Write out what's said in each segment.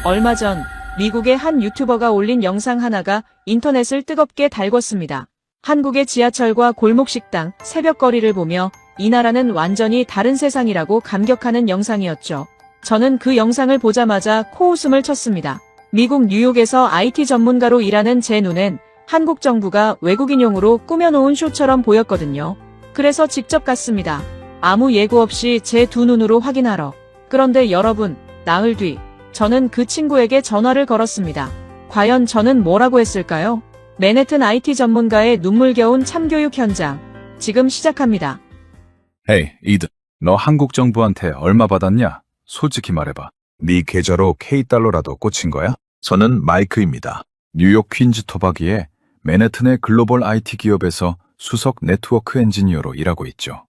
얼마 전 미국의 한 유튜버가 올린 영상 하나가 인터넷을 뜨겁게 달궜습니다. 한국의 지하철과 골목식당, 새벽거리를 보며 이 나라는 완전히 다른 세상이라고 감격하는 영상이었죠. 저는 그 영상을 보자마자 코웃음을 쳤습니다. 미국 뉴욕에서 IT 전문가로 일하는 제 눈엔 한국 정부가 외국인용으로 꾸며놓은 쇼처럼 보였거든요. 그래서 직접 갔습니다. 아무 예고 없이 제 두 눈으로 확인하러. 그런데 여러분, 나흘 뒤 저는 그 친구에게 전화를 걸었습니다. 과연 저는 뭐라고 했을까요? 맨해튼 IT 전문가의 눈물겨운 참교육 현장. 지금 시작합니다. 헤이, 이든. 너 한국 정부한테 얼마 받았냐? 솔직히 말해봐. 네 계좌로 K달러라도 꽂힌 거야? 저는 마이크입니다. 뉴욕 퀸즈 토박이에 맨해튼의 글로벌 IT 기업에서 수석 네트워크 엔지니어로 일하고 있죠.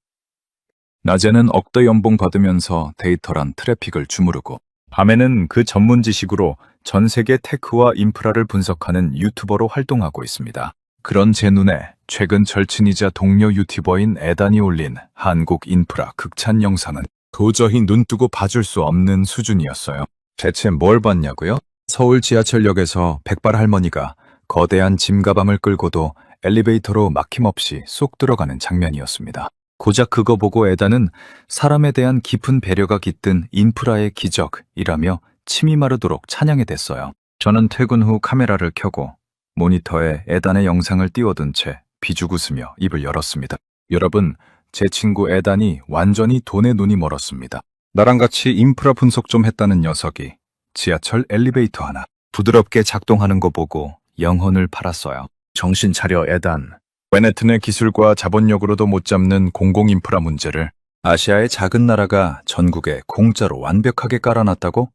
낮에는 억대 연봉 받으면서 데이터란 트래픽을 주무르고, 밤에는 그 전문 지식으로 전 세계 테크와 인프라를 분석하는 유튜버로 활동하고 있습니다. 그런 제 눈에 최근 절친이자 동료 유튜버인 에단이 올린 한국 인프라 극찬 영상은 도저히 눈뜨고 봐줄 수 없는 수준이었어요. 대체 뭘 봤냐고요? 서울 지하철역에서 백발 할머니가 거대한 짐 가방을 끌고도 엘리베이터로 막힘없이 쏙 들어가는 장면이었습니다. 고작 그거 보고 에단은 사람에 대한 깊은 배려가 깃든 인프라의 기적이라며 침이 마르도록 찬양해댔어요. 저는 퇴근 후 카메라를 켜고 모니터에 에단의 영상을 띄워둔 채 비죽 웃으며 입을 열었습니다. 여러분, 제 친구 에단이 완전히 돈에 눈이 멀었습니다. 나랑 같이 인프라 분석 좀 했다는 녀석이 지하철 엘리베이터 하나 부드럽게 작동하는 거 보고 영혼을 팔았어요. 정신 차려, 에단. 맨해튼의 기술과 자본력으로도 못 잡는 공공인프라 문제를 아시아의 작은 나라가 전국에 공짜로 완벽하게 깔아놨다고?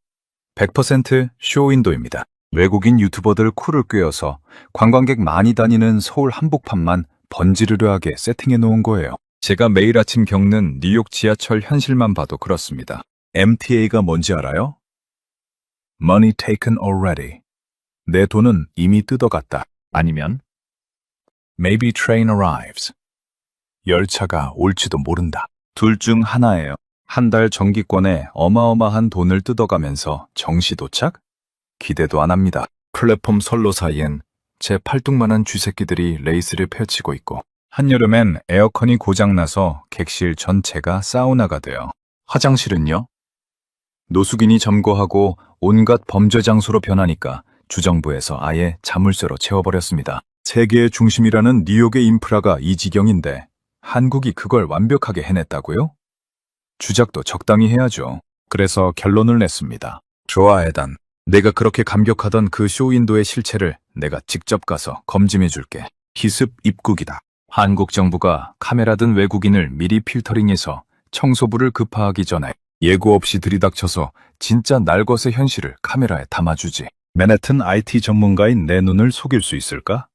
100% 쇼윈도입니다. 외국인 유튜버들 쿨을 꿰어서 관광객 많이 다니는 서울 한복판만 번지르르하게 세팅해 놓은 거예요. 제가 매일 아침 겪는 뉴욕 지하철 현실만 봐도 그렇습니다. MTA가 뭔지 알아요? Money taken already. 내 돈은 이미 뜯어갔다. 아니면 Maybe train arrives. 열차가 올지도 모른다. 둘 중 하나예요. 한 달 정기권에 어마어마한 돈을 뜯어가면서 정시 도착? 기대도 안 합니다. 플랫폼 선로 사이엔 제 팔뚝만한 쥐새끼들이 레이스를 펼치고 있고, 한여름엔 에어컨이 고장나서 객실 전체가 사우나가 돼요. 화장실은요? 노숙인이 점거하고 온갖 범죄 장소로 변하니까 주정부에서 아예 자물쇠로 채워버렸습니다. 세계의 중심이라는 뉴욕의 인프라가 이 지경인데 한국이 그걸 완벽하게 해냈다고요? 주작도 적당히 해야죠. 그래서 결론을 냈습니다. 좋아, 에단. 내가 그렇게 감격하던 그 쇼윈도의 실체를 내가 직접 가서 검증해줄게. 기습 입국이다. 한국 정부가 카메라 든 외국인을 미리 필터링해서 청소부를 급파하기 전에 예고 없이 들이닥쳐서 진짜 날것의 현실을 카메라에 담아주지. 맨해튼 IT 전문가인 내 눈을 속일 수 있을까?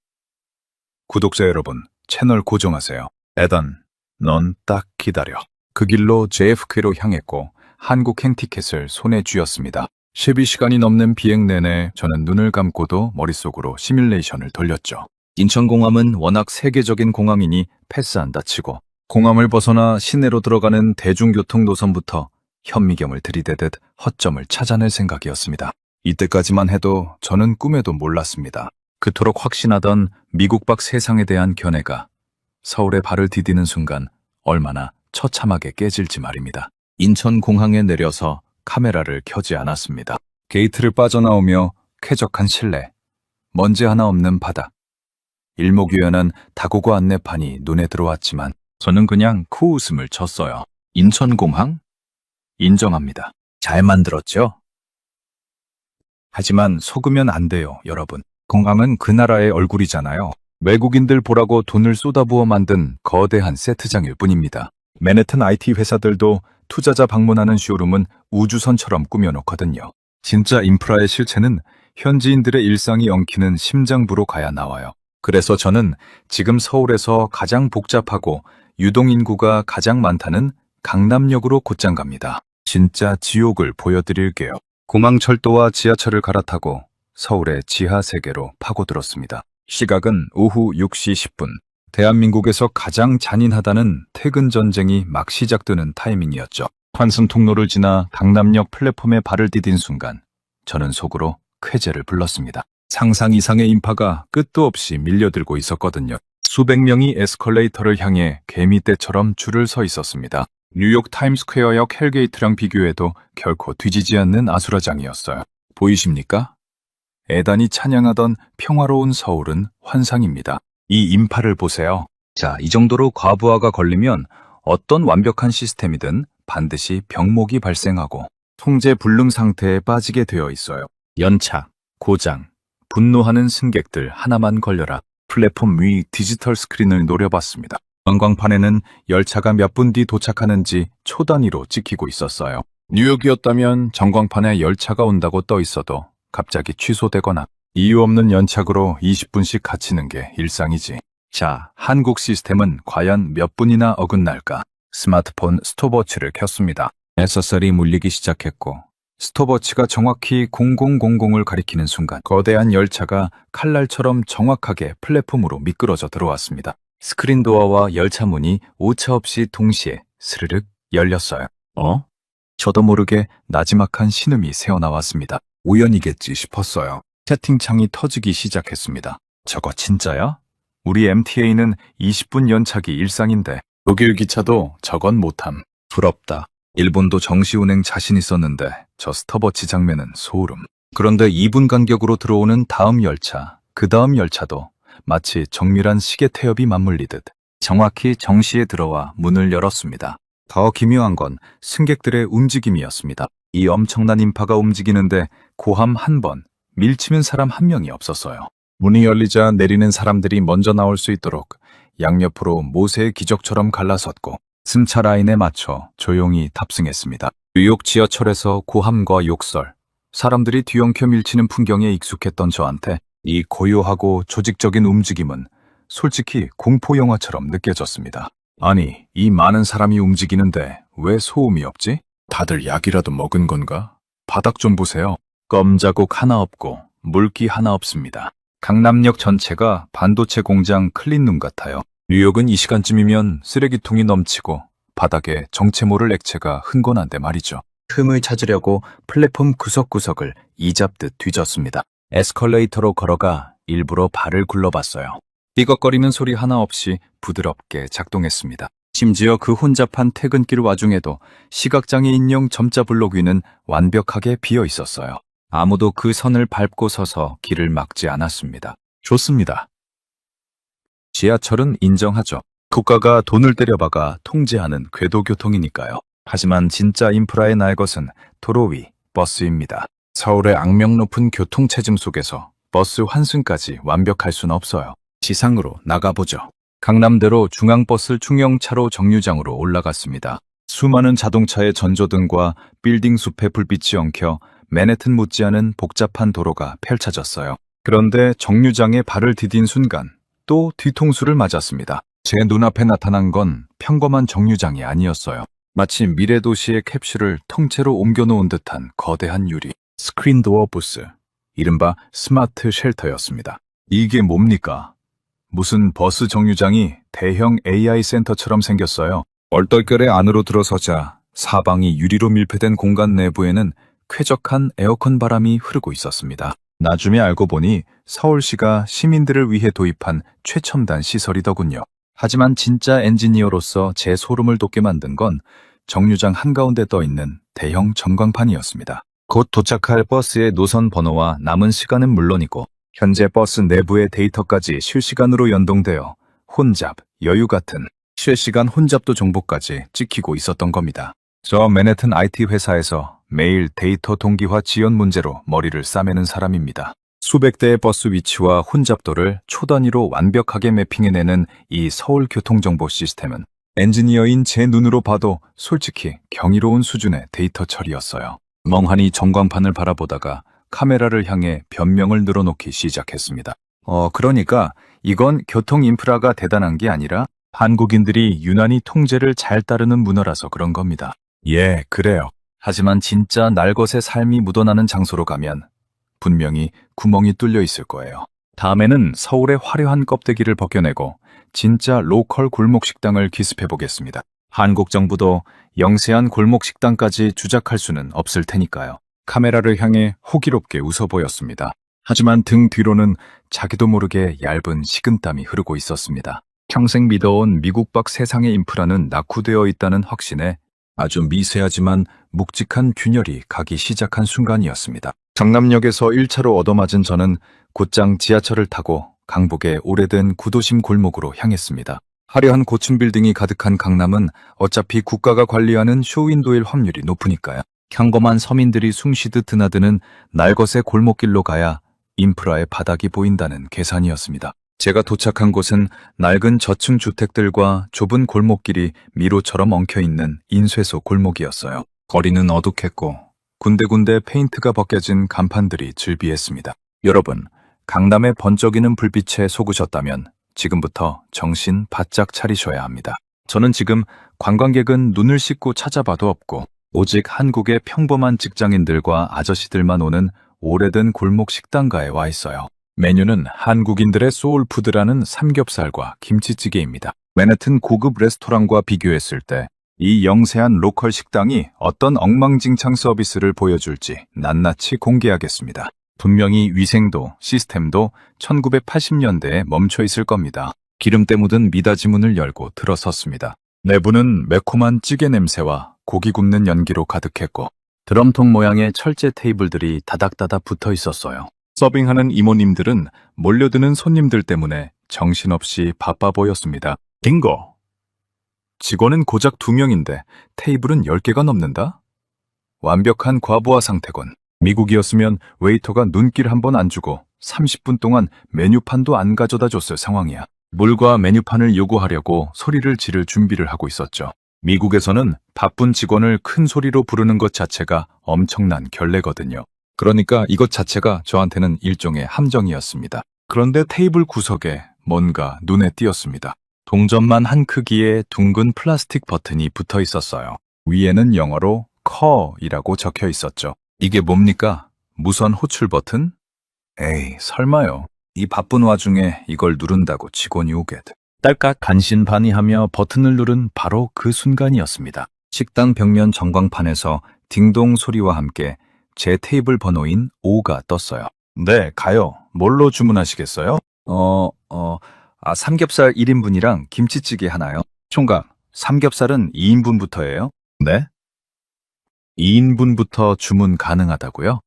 구독자 여러분, 채널 고정하세요. 에단, 넌 딱 기다려. 그 길로 JFK로 향했고 한국 행티켓을 손에 쥐었습니다. 12시간이 넘는 비행 내내 저는 눈을 감고도 머릿속으로 시뮬레이션을 돌렸죠. 인천공항은 워낙 세계적인 공항이니 패스한다 치고 공항을 벗어나 시내로 들어가는 대중교통 노선부터 현미경을 들이대듯 허점을 찾아낼 생각이었습니다. 이때까지만 해도 저는 꿈에도 몰랐습니다. 그토록 확신하던 미국 밖 세상에 대한 견해가 서울에 발을 디디는 순간 얼마나 처참하게 깨질지 말입니다. 인천공항에 내려서 카메라를 켜지 않았습니다. 게이트를 빠져나오며 쾌적한 실내, 먼지 하나 없는 바다, 일목요연한 다국어 안내판이 눈에 들어왔지만 저는 그냥 코웃음을 쳤어요. 인천공항? 인정합니다. 잘 만들었죠? 하지만 속으면 안 돼요, 여러분. 공항은 그 나라의 얼굴이잖아요. 외국인들 보라고 돈을 쏟아부어 만든 거대한 세트장일 뿐입니다. 맨해튼 IT 회사들도 투자자 방문하는 쇼룸은 우주선처럼 꾸며놓거든요. 진짜 인프라의 실체는 현지인들의 일상이 엉키는 심장부로 가야 나와요. 그래서 저는 지금 서울에서 가장 복잡하고 유동인구가 가장 많다는 강남역으로 곧장 갑니다. 진짜 지옥을 보여드릴게요. 공항철도와 지하철을 갈아타고 서울의 지하 세계로 파고들었습니다. 시각은 오후 6시 10분. 대한민국에서 가장 잔인하다는 퇴근 전쟁이 막 시작되는 타이밍이었죠. 환승 통로를 지나 강남역 플랫폼에 발을 디딘 순간 저는 속으로 쾌재를 불렀습니다. 상상 이상의 인파가 끝도 없이 밀려들고 있었거든요. 수백 명이 에스컬레이터를 향해 개미떼처럼 줄을 서 있었습니다. 뉴욕 타임스퀘어역 헬게이트랑 비교해도 결코 뒤지지 않는 아수라장이었어요. 보이십니까? 애단이 찬양하던 평화로운 서울은 환상입니다. 이 인파를 보세요. 자, 이 정도로 과부하가 걸리면 어떤 완벽한 시스템이든 반드시 병목이 발생하고 통제 불능 상태에 빠지게 되어 있어요. 연착, 고장, 분노하는 승객들 하나만 걸려라. 플랫폼 위 디지털 스크린을 노려봤습니다. 관광판에는 열차가 몇 분 뒤 도착하는지 초 단위로 찍히고 있었어요. 뉴욕이었다면 전광판에 열차가 온다고 떠 있어도 갑자기 취소되거나 이유 없는 연착으로 20분씩 갇히는 게 일상이지. 자, 한국 시스템은 과연 몇 분이나 어긋날까? 스마트폰 스톱워치를 켰습니다. SSR이 물리기 시작했고 스톱워치가 정확히 0000을 가리키는 순간 거대한 열차가 칼날처럼 정확하게 플랫폼으로 미끄러져 들어왔습니다. 스크린 도어와 열차 문이 오차없이 동시에 스르륵 열렸어요. 저도 모르게 나지막한 신음이 새어나왔습니다. 우연이겠지 싶었어요. 채팅창이 터지기 시작했습니다. 저거 진짜야? 우리 MTA는 20분 연착이 일상인데 독일 기차도 저건 못함. 부럽다. 일본도 정시 운행 자신 있었는데 저 스톱워치 장면은 소름. 그런데 2분 간격으로 들어오는 다음 열차, 그 다음 열차도 마치 정밀한 시계 태엽이 맞물리듯 정확히 정시에 들어와 문을 열었습니다. 더 기묘한 건 승객들의 움직임이었습니다. 이 엄청난 인파가 움직이는데 고함 한 번, 밀치면 사람 한 명이 없었어요. 문이 열리자 내리는 사람들이 먼저 나올 수 있도록 양옆으로 모세의 기적처럼 갈라섰고 승차 라인에 맞춰 조용히 탑승했습니다. 뉴욕 지하철에서 고함과 욕설, 사람들이 뒤엉켜 밀치는 풍경에 익숙했던 저한테 이 고요하고 조직적인 움직임은 솔직히 공포 영화처럼 느껴졌습니다. 아니, 이 많은 사람이 움직이는데 왜 소음이 없지? 다들 약이라도 먹은 건가? 바닥 좀 보세요. 껌 자국 하나 없고 물기 하나 없습니다. 강남역 전체가 반도체 공장 클린룸 같아요. 뉴욕은 이 시간쯤이면 쓰레기통이 넘치고 바닥에 정체 모를 액체가 흥건한데 말이죠. 틈을 찾으려고 플랫폼 구석구석을 이잡듯 뒤졌습니다. 에스컬레이터로 걸어가 일부러 발을 굴러봤어요. 삐걱거리는 소리 하나 없이 부드럽게 작동했습니다. 심지어 그 혼잡한 퇴근길 와중에도 시각장애인용 점자 블록 위는 완벽하게 비어 있었어요. 아무도 그 선을 밟고 서서 길을 막지 않았습니다. 좋습니다. 지하철은 인정하죠. 국가가 돈을 때려박아 통제하는 궤도교통이니까요. 하지만 진짜 인프라의 날 것은 도로 위 버스입니다. 서울의 악명 높은 교통체증 속에서 버스 환승까지 완벽할 수는 없어요. 지상으로 나가보죠. 강남대로 중앙버스 충영차로 정류장으로 올라갔습니다. 수많은 자동차의 전조등과 빌딩 숲의 불빛이 엉켜 맨해튼 못지않은 복잡한 도로가 펼쳐졌어요. 그런데 정류장에 발을 디딘 순간 또 뒤통수를 맞았습니다. 제 눈앞에 나타난 건 평범한 정류장이 아니었어요. 마치 미래도시의 캡슐을 통째로 옮겨놓은 듯한 거대한 유리, 스크린 도어 부스, 이른바 스마트 쉘터였습니다. 이게 뭡니까? 무슨 버스 정류장이 대형 AI 센터처럼 생겼어요. 얼떨결에 안으로 들어서자 사방이 유리로 밀폐된 공간 내부에는 쾌적한 에어컨 바람이 흐르고 있었습니다. 나중에 알고 보니 서울시가 시민들을 위해 도입한 최첨단 시설이더군요. 하지만 진짜 엔지니어로서 제 소름을 돋게 만든 건 정류장 한가운데 떠있는 대형 전광판이었습니다. 곧 도착할 버스의 노선 번호와 남은 시간은 물론이고 현재 버스 내부의 데이터까지 실시간으로 연동되어 혼잡, 여유 같은 실시간 혼잡도 정보까지 찍히고 있었던 겁니다. 저 맨해튼 IT 회사에서 매일 데이터 동기화 지연 문제로 머리를 싸매는 사람입니다. 수백 대의 버스 위치와 혼잡도를 초 단위로 완벽하게 매핑해내는 이 서울 교통정보 시스템은 엔지니어인 제 눈으로 봐도 솔직히 경이로운 수준의 데이터 처리였어요. 멍하니 전광판을 바라보다가 카메라를 향해 변명을 늘어놓기 시작했습니다. 그러니까 이건 교통 인프라가 대단한 게 아니라 한국인들이 유난히 통제를 잘 따르는 문화라서 그런 겁니다. 예, 그래요. 하지만 진짜 날것의 삶이 묻어나는 장소로 가면 분명히 구멍이 뚫려 있을 거예요. 다음에는 서울의 화려한 껍데기를 벗겨내고 진짜 로컬 골목 식당을 기습해 보겠습니다. 한국 정부도 영세한 골목 식당까지 주작할 수는 없을 테니까요. 카메라를 향해 호기롭게 웃어 보였습니다. 하지만 등 뒤로는 자기도 모르게 얇은 식은땀이 흐르고 있었습니다. 평생 믿어온 미국 밖 세상의 인프라는 낙후되어 있다는 확신에 아주 미세하지만 묵직한 균열이 가기 시작한 순간이었습니다. 강남역에서 1차로 얻어맞은 저는 곧장 지하철을 타고 강북의 오래된 구도심 골목으로 향했습니다. 화려한 고층 빌딩이 가득한 강남은 어차피 국가가 관리하는 쇼윈도일 확률이 높으니까요. 평범한 서민들이 숨쉬듯 드나드는 날것의 골목길로 가야 인프라의 바닥이 보인다는 계산이었습니다. 제가 도착한 곳은 낡은 저층 주택들과 좁은 골목길이 미로처럼 엉켜있는 인쇄소 골목이었어요. 거리는 어둑했고 군데군데 페인트가 벗겨진 간판들이 즐비했습니다. 여러분, 강남의 번쩍이는 불빛에 속으셨다면 지금부터 정신 바짝 차리셔야 합니다. 저는 지금 관광객은 눈을 씻고 찾아봐도 없고 오직 한국의 평범한 직장인들과 아저씨들만 오는 오래된 골목 식당가에 와 있어요. 메뉴는 한국인들의 소울푸드라는 삼겹살과 김치찌개입니다. 맨해튼 고급 레스토랑과 비교했을 때 이 영세한 로컬 식당이 어떤 엉망진창 서비스를 보여줄지 낱낱이 공개하겠습니다. 분명히 위생도 시스템도 1980년대에 멈춰 있을 겁니다. 기름때 묻은 미닫이 문을 열고 들어섰습니다. 내부는 매콤한 찌개 냄새와 고기 굽는 연기로 가득했고 드럼통 모양의 철제 테이블들이 다닥다닥 붙어 있었어요. 서빙하는 이모님들은 몰려드는 손님들 때문에 정신없이 바빠 보였습니다. 빙고! 직원은 고작 2명인데 테이블은 10개가 넘는다? 완벽한 과부하 상태군. 미국이었으면 웨이터가 눈길 한 번 안 주고 30분 동안 메뉴판도 안 가져다 줬을 상황이야. 물과 메뉴판을 요구하려고 소리를 지를 준비를 하고 있었죠. 미국에서는 바쁜 직원을 큰 소리로 부르는 것 자체가 엄청난 결례거든요. 그러니까 이것 자체가 저한테는 일종의 함정이었습니다. 그런데 테이블 구석에 뭔가 눈에 띄었습니다. 동전만 한 크기의 둥근 플라스틱 버튼이 붙어 있었어요. 위에는 영어로 call이라고 적혀 있었죠. 이게 뭡니까? 무선 호출 버튼? 에이, 설마요. 이 바쁜 와중에 이걸 누른다고 직원이 오게드. 딸깍 간신반의하며 버튼을 누른 바로 그 순간이었습니다. 식당 벽면 전광판에서 딩동 소리와 함께 제 테이블 번호인 5가 떴어요. 네, 가요. 뭘로 주문하시겠어요? 삼겹살 1인분이랑 김치찌개 하나요. 총각, 삼겹살은 2인분부터예요? 네? 2인분부터 주문 가능하다고요?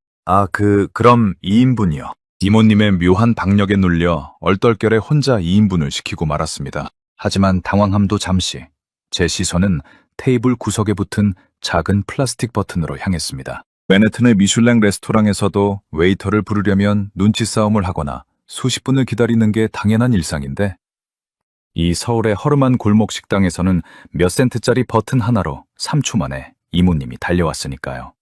그럼 2인분이요. 이모님의 묘한 박력에 눌려 얼떨결에 혼자 2인분을 시키고 말았습니다. 하지만 당황함도 잠시. 제 시선은 테이블 구석에 붙은 작은 플라스틱 버튼으로 향했습니다. 맨해튼의 미슐랭 레스토랑에서도 웨이터를 부르려면 눈치 싸움을 하거나 수십 분을 기다리는 게 당연한 일상인데 이 서울의 허름한 골목 식당에서는 몇 센트짜리 버튼 하나로 3초 만에 이모님이 달려왔으니까요.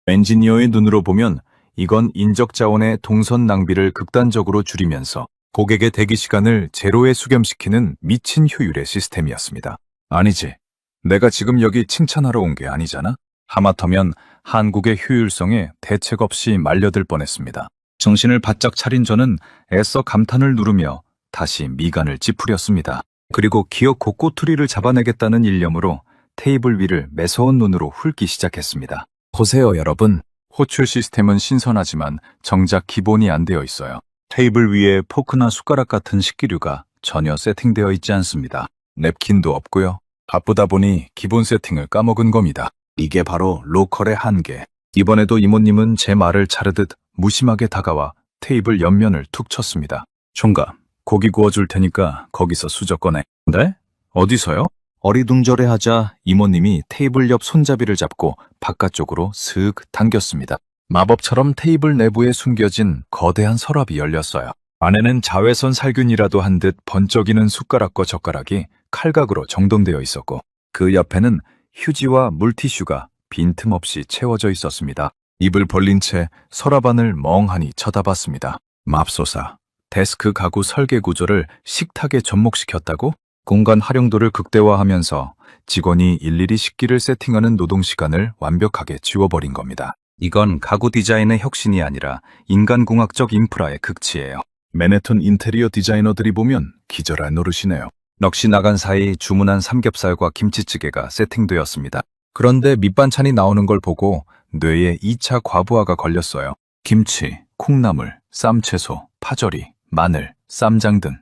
엔지니어의 눈으로 보면 이건 인적 자원의 동선 낭비를 극단적으로 줄이면서 고객의 대기 시간을 제로에 수렴시키는 미친 효율의 시스템이었습니다. 아니지. 내가 지금 여기 칭찬하러 온 게 아니잖아? 하마터면 한국의 효율성에 대책 없이 말려들 뻔했습니다. 정신을 바짝 차린 저는 애써 감탄을 누르며 다시 미간을 찌푸렸습니다. 그리고 기억 곳꼬투리를 잡아내겠다는 일념으로 테이블 위를 매서운 눈으로 훑기 시작했습니다. 보세요, 여러분. 호출 시스템은 신선하지만 정작 기본이 안 되어 있어요. 테이블 위에 포크나 숟가락 같은 식기류가 전혀 세팅되어 있지 않습니다. 냅킨도 없고요. 바쁘다 보니 기본 세팅을 까먹은 겁니다. 이게 바로 로컬의 한계. 이번에도 이모님은 제 말을 자르듯 무심하게 다가와 테이블 옆면을 툭 쳤습니다. 총각, 고기 구워줄 테니까 거기서 수저 꺼내. 네? 어디서요? 어리둥절해하자 이모님이 테이블 옆 손잡이를 잡고 바깥쪽으로 슥 당겼습니다. 마법처럼 테이블 내부에 숨겨진 거대한 서랍이 열렸어요. 안에는 자외선 살균이라도 한 듯 번쩍이는 숟가락과 젓가락이 칼각으로 정돈되어 있었고 그 옆에는 휴지와 물티슈가 빈틈없이 채워져 있었습니다. 입을 벌린 채 서랍 안을 멍하니 쳐다봤습니다. 맙소사, 데스크 가구 설계 구조를 식탁에 접목시켰다고? 공간 활용도를 극대화하면서 직원이 일일이 식기를 세팅하는 노동시간을 완벽하게 지워버린 겁니다. 이건 가구 디자인의 혁신이 아니라 인간공학적 인프라의 극치예요. 맨해튼 인테리어 디자이너들이 보면 기절할 노릇이네요. 넋이 나간 사이 주문한 삼겹살과 김치찌개가 세팅되었습니다. 그런데 밑반찬이 나오는 걸 보고 뇌에 2차 과부하가 걸렸어요. 김치, 콩나물, 쌈채소, 파절이, 마늘, 쌈장 등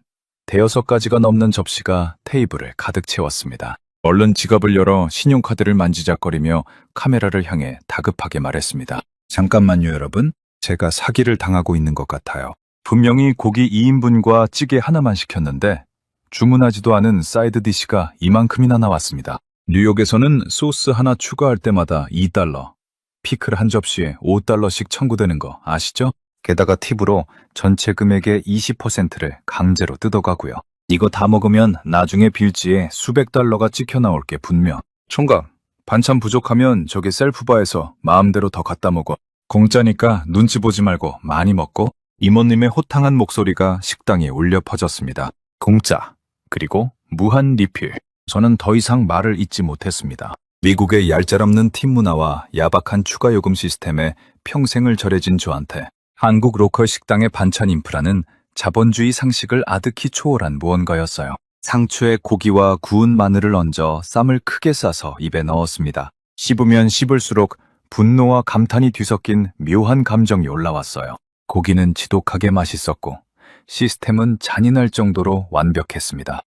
대여섯 가지가 넘는 접시가 테이블을 가득 채웠습니다. 얼른 지갑을 열어 신용카드를 만지작거리며 카메라를 향해 다급하게 말했습니다. 잠깐만요, 여러분. 제가 사기를 당하고 있는 것 같아요. 분명히 고기 2인분과 찌개 하나만 시켰는데 주문하지도 않은 사이드 디시가 이만큼이나 나왔습니다. 뉴욕에서는 소스 하나 추가할 때마다 2달러, 피클 한 접시에 5달러씩 청구되는 거 아시죠? 게다가 팁으로 전체 금액의 20%를 강제로 뜯어가고요. 이거 다 먹으면 나중에 빌지에 수백 달러가 찍혀 나올 게 분명. 총각, 반찬 부족하면 저기 셀프바에서 마음대로 더 갖다 먹어. 공짜니까 눈치 보지 말고 많이 먹고. 이모님의 호탕한 목소리가 식당에 울려 퍼졌습니다. 공짜, 그리고 무한 리필. 저는 더 이상 말을 잇지 못했습니다. 미국의 얄짤없는 팀 문화와 야박한 추가 요금 시스템에 평생을 절해진 저한테 한국 로컬 식당의 반찬 인프라는 자본주의 상식을 아득히 초월한 무언가였어요. 상추에 고기와 구운 마늘을 얹어 쌈을 크게 싸서 입에 넣었습니다. 씹으면 씹을수록 분노와 감탄이 뒤섞인 묘한 감정이 올라왔어요. 고기는 지독하게 맛있었고 시스템은 잔인할 정도로 완벽했습니다.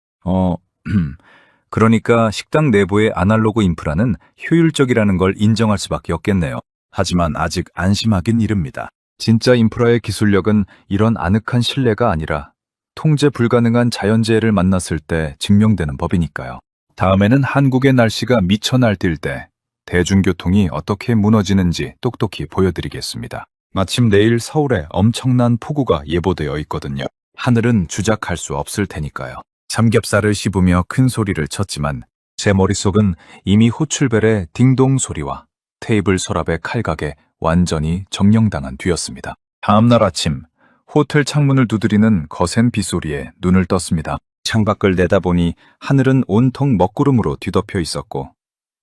그러니까 식당 내부의 아날로그 인프라는 효율적이라는 걸 인정할 수밖에 없겠네요. 하지만 아직 안심하긴 이릅니다. 진짜 인프라의 기술력은 이런 아늑한 신뢰가 아니라 통제 불가능한 자연재해를 만났을 때 증명되는 법이니까요. 다음에는 한국의 날씨가 미쳐 날뛸 때 대중교통이 어떻게 무너지는지 똑똑히 보여드리겠습니다. 마침 내일 서울에 엄청난 폭우가 예보되어 있거든요. 하늘은 주작할 수 없을 테니까요. 삼겹살을 씹으며 큰 소리를 쳤지만 제 머릿속은 이미 호출벨의 딩동 소리와 테이블 서랍의 칼각에 완전히 정령당한 뒤였습니다. 다음날 아침 호텔 창문을 두드리는 거센 빗소리에 눈을 떴습니다. 창밖을 내다보니 하늘은 온통 먹구름으로 뒤덮여 있었고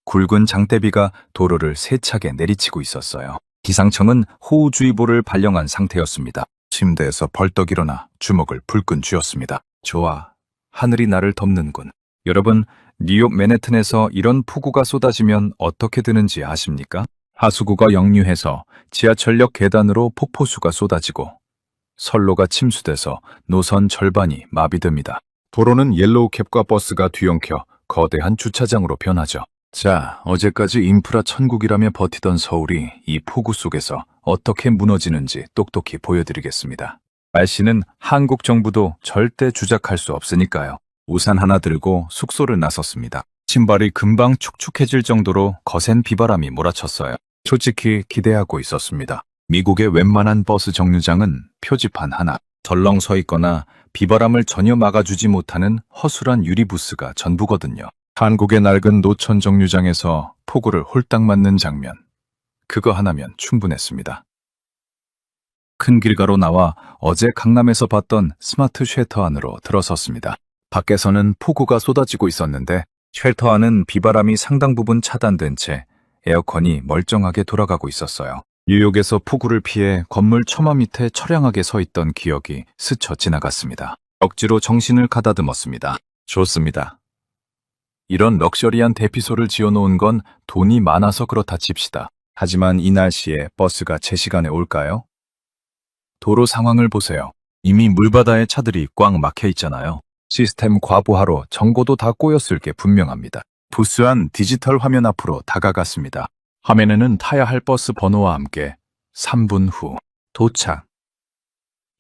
굵은 장대비가 도로를 세차게 내리치고 있었어요. 기상청은 호우주의보를 발령한 상태였습니다. 침대에서 벌떡 일어나 주먹을 불끈 쥐었습니다. 좋아, 하늘이 나를 덮는군. 여러분, 뉴욕 맨해튼에서 이런 폭우가 쏟아지면 어떻게 되는지 아십니까? 하수구가 역류해서 지하철역 계단으로 폭포수가 쏟아지고 선로가 침수돼서 노선 절반이 마비됩니다. 도로는 옐로우캡과 버스가 뒤엉켜 거대한 주차장으로 변하죠. 자, 어제까지 인프라 천국이라며 버티던 서울이 이 폭우 속에서 어떻게 무너지는지 똑똑히 보여드리겠습니다. 날씨는 한국 정부도 절대 주작할 수 없으니까요. 우산 하나 들고 숙소를 나섰습니다. 신발이 금방 축축해질 정도로 거센 비바람이 몰아쳤어요. 솔직히 기대하고 있었습니다. 미국의 웬만한 버스 정류장은 표지판 하나, 덜렁 서 있거나 비바람을 전혀 막아주지 못하는 허술한 유리부스가 전부거든요. 한국의 낡은 노천 정류장에서 폭우를 홀딱 맞는 장면, 그거 하나면 충분했습니다. 큰 길가로 나와 어제 강남에서 봤던 스마트 쉘터 안으로 들어섰습니다. 밖에서는 폭우가 쏟아지고 있었는데 쉘터 안은 비바람이 상당 부분 차단된 채 에어컨이 멀쩡하게 돌아가고 있었어요. 뉴욕에서 폭우를 피해 건물 처마 밑에 처량하게 서 있던 기억이 스쳐 지나갔습니다. 억지로 정신을 가다듬었습니다. 좋습니다. 이런 럭셔리한 대피소를 지어놓은 건 돈이 많아서 그렇다 칩시다. 하지만 이 날씨에 버스가 제 시간에 올까요? 도로 상황을 보세요. 이미 물바다에 차들이 꽉 막혀 있잖아요. 시스템 과부하로 정보도 다 꼬였을 게 분명합니다. 부스 안 디지털 화면 앞으로 다가갔습니다. 화면에는 타야 할 버스 번호와 함께 3분 후 도착.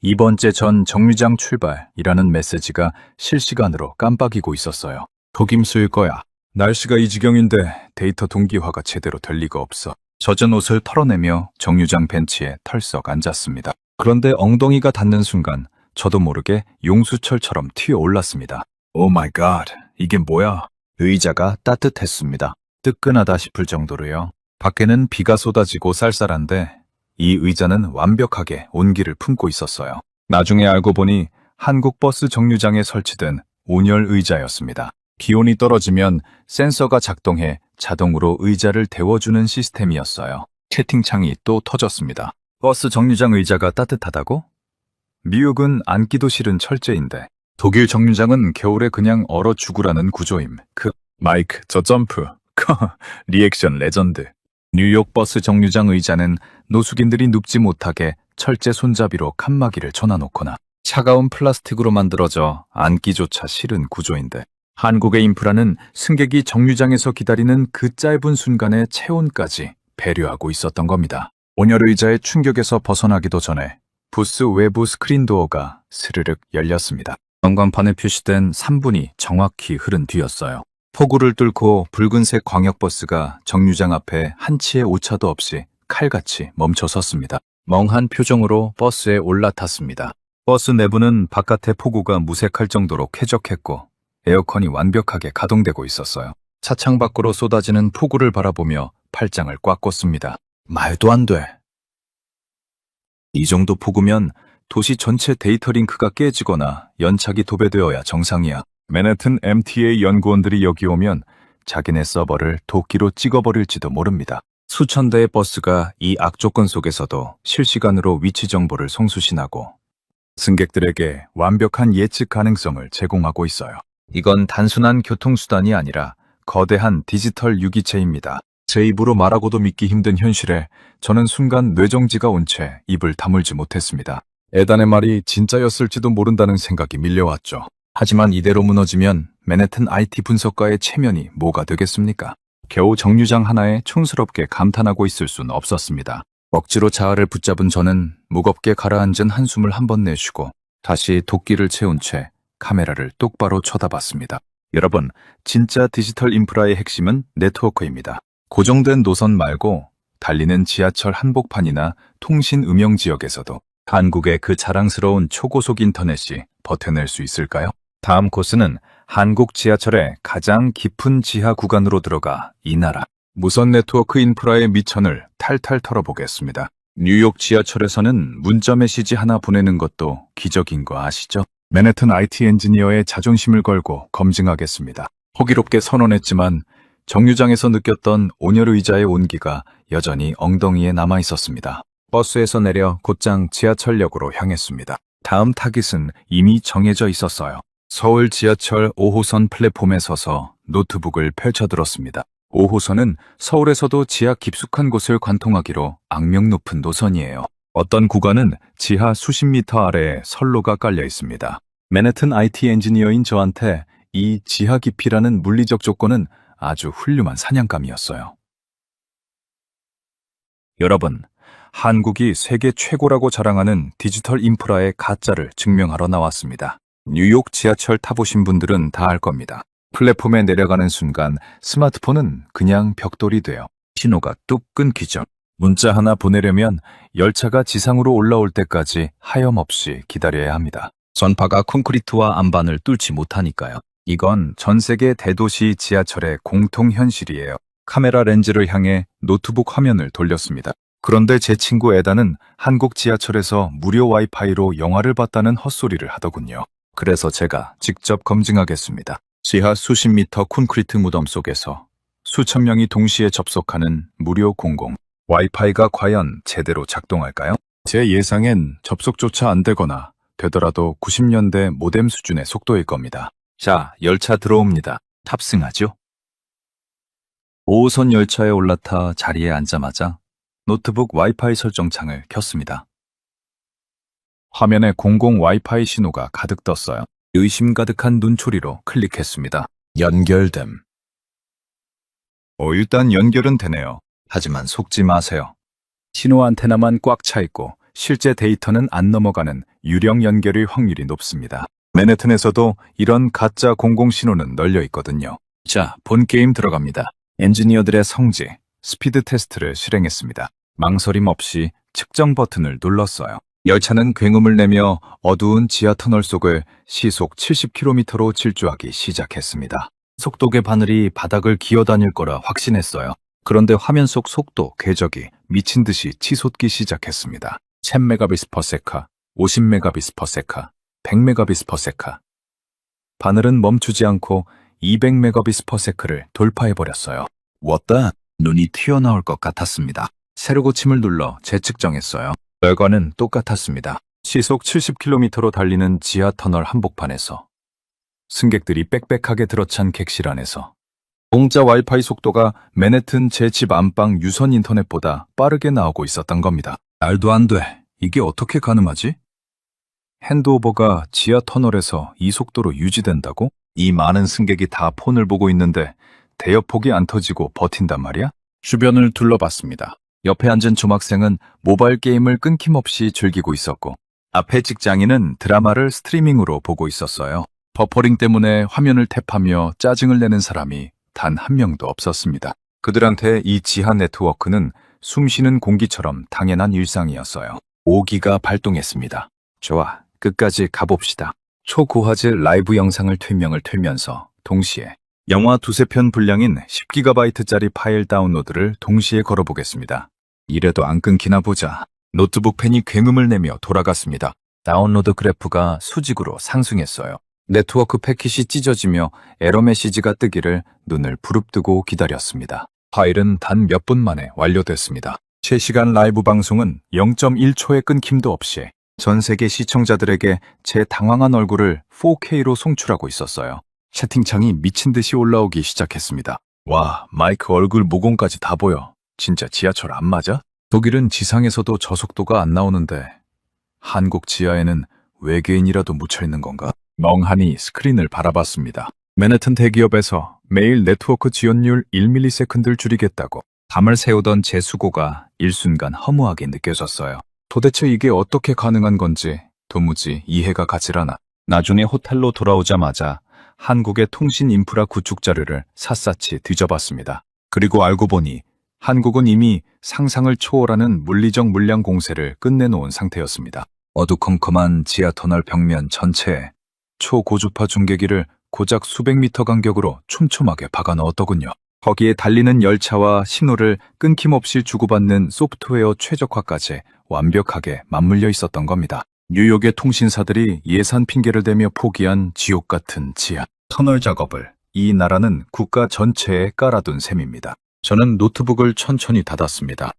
이번째 전 정류장 출발이라는 메시지가 실시간으로 깜빡이고 있었어요. 속임수일 거야. 날씨가 이 지경인데 데이터 동기화가 제대로 될 리가 없어. 젖은 옷을 털어내며 정류장 벤치에 털썩 앉았습니다. 그런데 엉덩이가 닿는 순간 저도 모르게 용수철처럼 튀어 올랐습니다. 오 마이 갓, 이게 뭐야? 의자가 따뜻했습니다. 뜨끈하다 싶을 정도로요. 밖에는 비가 쏟아지고 쌀쌀한데 이 의자는 완벽하게 온기를 품고 있었어요. 나중에 알고 보니 한국 버스 정류장에 설치된 온열 의자였습니다. 기온이 떨어지면 센서가 작동해 자동으로 의자를 데워주는 시스템이었어요. 채팅창이 또 터졌습니다. 버스 정류장 의자가 따뜻하다고? 미국은 앉기도 싫은 철제인데 독일 정류장은 겨울에 그냥 얼어 죽으라는 구조임. 마이크, 저 점프. 리액션 레전드. 뉴욕 버스 정류장 의자는 노숙인들이 눕지 못하게 철제 손잡이로 칸막이를 쳐놔놓거나 차가운 플라스틱으로 만들어져 앉기조차 싫은 구조인데, 한국의 인프라는 승객이 정류장에서 기다리는 그 짧은 순간의 체온까지 배려하고 있었던 겁니다. 온열 의자의 충격에서 벗어나기도 전에 부스 외부 스크린 도어가 스르륵 열렸습니다. 전광판에 표시된 3분이 정확히 흐른 뒤였어요. 폭우를 뚫고 붉은색 광역버스가 정류장 앞에 한치의 오차도 없이 칼같이 멈춰 섰습니다. 멍한 표정으로 버스에 올라탔습니다. 버스 내부는 바깥의 폭우가 무색할 정도로 쾌적했고 에어컨이 완벽하게 가동되고 있었어요. 차창 밖으로 쏟아지는 폭우를 바라보며 팔짱을 꽉 꽂습니다. 말도 안 돼. 이 정도 폭우면 도시 전체 데이터 링크가 깨지거나 연착이 도배되어야 정상이야. 맨해튼 MTA 연구원들이 여기 오면 자기네 서버를 도끼로 찍어버릴지도 모릅니다. 수천 대의 버스가 이 악조건 속에서도 실시간으로 위치 정보를 송수신하고 승객들에게 완벽한 예측 가능성을 제공하고 있어요. 이건 단순한 교통수단이 아니라 거대한 디지털 유기체입니다. 제 입으로 말하고도 믿기 힘든 현실에 저는 순간 뇌정지가 온 채 입을 다물지 못했습니다. 에단의 말이 진짜였을지도 모른다는 생각이 밀려왔죠. 하지만 이대로 무너지면 맨해튼 IT 분석가의 체면이 뭐가 되겠습니까? 겨우 정류장 하나에 촌스럽게 감탄하고 있을 순 없었습니다. 억지로 자아를 붙잡은 저는 무겁게 가라앉은 한숨을 한번 내쉬고 다시 도끼를 채운 채 카메라를 똑바로 쳐다봤습니다. 여러분, 진짜 디지털 인프라의 핵심은 네트워크입니다. 고정된 노선 말고 달리는 지하철 한복판이나 통신 음영 지역에서도 한국의 그 자랑스러운 초고속 인터넷이 버텨낼 수 있을까요? 다음 코스는 한국 지하철의 가장 깊은 지하 구간으로 들어가 이 나라 무선 네트워크 인프라의 미천을 탈탈 털어보겠습니다. 뉴욕 지하철에서는 문자 메시지 하나 보내는 것도 기적인 거 아시죠? 맨해튼 IT 엔지니어의 자존심을 걸고 검증하겠습니다. 호기롭게 선언했지만 정류장에서 느꼈던 온열 의자의 온기가 여전히 엉덩이에 남아 있었습니다. 버스에서 내려 곧장 지하철역으로 향했습니다. 다음 타깃은 이미 정해져 있었어요. 서울 지하철 5호선 플랫폼에 서서 노트북을 펼쳐들었습니다. 5호선은 서울에서도 지하 깊숙한 곳을 관통하기로 악명 높은 노선이에요. 어떤 구간은 지하 수십 미터 아래에 선로가 깔려 있습니다. 맨해튼 IT 엔지니어인 저한테 이 지하 깊이라는 물리적 조건은 아주 훌륭한 사냥감이었어요. 여러분, 한국이 세계 최고라고 자랑하는 디지털 인프라의 가짜를 증명하러 나왔습니다. 뉴욕 지하철 타보신 분들은 다 알 겁니다. 플랫폼에 내려가는 순간 스마트폰은 그냥 벽돌이 돼요. 신호가 뚝 끊기죠. 문자 하나 보내려면 열차가 지상으로 올라올 때까지 하염없이 기다려야 합니다. 전파가 콘크리트와 안반을 뚫지 못하니까요. 이건 전 세계 대도시 지하철의 공통 현실이에요. 카메라 렌즈를 향해 노트북 화면을 돌렸습니다. 그런데 제 친구 에다는 한국 지하철에서 무료 와이파이로 영화를 봤다는 헛소리를 하더군요. 그래서 제가 직접 검증하겠습니다. 지하 수십 미터 콘크리트 무덤 속에서 수천 명이 동시에 접속하는 무료 공공 와이파이가 과연 제대로 작동할까요? 제 예상엔 접속조차 안 되거나 되더라도 90년대 모뎀 수준의 속도일 겁니다. 자, 열차 들어옵니다. 탑승하죠? 5호선 열차에 올라타 자리에 앉자마자 노트북 와이파이 설정창을 켰습니다. 화면에 공공 와이파이 신호가 가득 떴어요. 의심 가득한 눈초리로 클릭했습니다. 연결됨. 일단 연결은 되네요. 하지만 속지 마세요. 신호 안테나만 꽉 차 있고 실제 데이터는 안 넘어가는 유령 연결일 확률이 높습니다. 맨해튼에서도 이런 가짜 공공 신호는 널려 있거든요. 자, 본 게임 들어갑니다. 엔지니어들의 성지, 스피드 테스트를 실행했습니다. 망설임 없이 측정 버튼을 눌렀어요. 열차는 굉음을 내며 어두운 지하 터널 속을 시속 70km로 질주하기 시작했습니다. 속도계 바늘이 바닥을 기어다닐 거라 확신했어요. 그런데 화면 속 속도 궤적이 미친 듯이 치솟기 시작했습니다. 1000mbps, 50mbps, 100mbps. 바늘은 멈추지 않고 200mbps를 돌파해버렸어요. 왔다! 눈이 튀어나올 것 같았습니다. 세로 고침을 눌러 재측정했어요. 결과는 똑같았습니다. 시속 70km로 달리는 지하 터널 한복판에서 승객들이 빽빽하게 들어찬 객실 안에서 공짜 와이파이 속도가 맨해튼 제 집 안방 유선 인터넷보다 빠르게 나오고 있었던 겁니다. 말도 안 돼. 이게 어떻게 가능하지? 핸드오버가 지하 터널에서 이 속도로 유지된다고? 이 많은 승객이 다 폰을 보고 있는데 대여폭이 안 터지고 버틴단 말이야? 주변을 둘러봤습니다. 옆에 앉은 중학생은 모바일 게임을 끊김없이 즐기고 있었고 앞에 직장인은 드라마를 스트리밍으로 보고 있었어요. 버퍼링 때문에 화면을 탭하며 짜증을 내는 사람이 단 한 명도 없었습니다. 그들한테 이 지하 네트워크는 숨쉬는 공기처럼 당연한 일상이었어요. 5기가 발동했습니다. 좋아, 끝까지 가봅시다. 초고화질 라이브 영상을 틀명을 틀면서 동시에 영화 두세 편 분량인 10GB짜리 파일 다운로드를 동시에 걸어보겠습니다. 이래도 안 끊기나 보자. 노트북 펜이 굉음을 내며 돌아갔습니다. 다운로드 그래프가 수직으로 상승했어요. 네트워크 패킷이 찢어지며 에러 메시지가 뜨기를 눈을 부릅뜨고 기다렸습니다. 파일은 단 몇 분 만에 완료됐습니다. 실시간 라이브 방송은 0.1초의 끊김도 없이 전 세계 시청자들에게 제 당황한 얼굴을 4K로 송출하고 있었어요. 채팅창이 미친 듯이 올라오기 시작했습니다. 와, 마이크 얼굴 모공까지 다 보여. 진짜 지하철 안 맞아? 독일은 지상에서도 저 속도가 안 나오는데 한국 지하에는 외계인이라도 묻혀있는 건가? 멍하니 스크린을 바라봤습니다. 맨해튼 대기업에서 매일 네트워크 지원율 1ms를 줄이겠다고 담을 세우던 제 수고가 일순간 허무하게 느껴졌어요. 도대체 이게 어떻게 가능한 건지 도무지 이해가 가질 않아. 나중에 호텔로 돌아오자마자 한국의 통신 인프라 구축 자료를 샅샅이 뒤져봤습니다. 그리고 알고 보니 한국은 이미 상상을 초월하는 물리적 물량 공세를 끝내놓은 상태였습니다. 어두컴컴한 지하터널 벽면 전체에 초고주파 중계기를 고작 수백 미터 간격으로 촘촘하게 박아 넣었더군요. 거기에 달리는 열차와 신호를 끊김없이 주고받는 소프트웨어 최적화까지 완벽하게 맞물려 있었던 겁니다. 뉴욕의 통신사들이 예산 핑계를 대며 포기한 지옥 같은 지하 터널 작업을 이 나라는 국가 전체에 깔아둔 셈입니다. 저는 노트북을 천천히 닫았습니다.